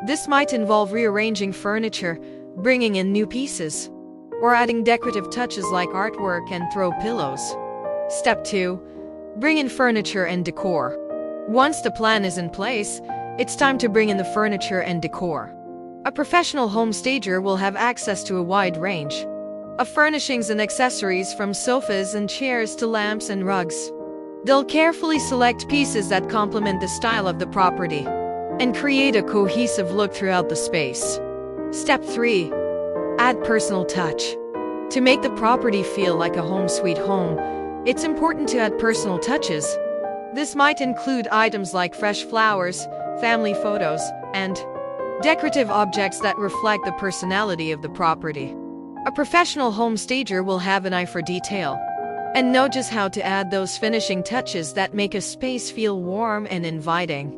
This might involve rearranging furniture, bringing in new pieces, or adding decorative touches like artwork and throw pillows. Step 2. Bring in furniture and decor. Once the plan is in place, it's time to bring in the furniture and decor. A professional home stager will have access to a wide range of furnishings and accessories, from sofas and chairs to lamps and rugs. They'll carefully select pieces that complement the style of the property and create a cohesive look throughout the space. Step 3. Add personal touch. To make the property feel like a home sweet home, it's important to add personal touches. This might include items like fresh flowers, family photos, and decorative objects that reflect the personality of the property. A professional home stager will have an eye for detail and know just how to add those finishing touches that make a space feel warm and inviting.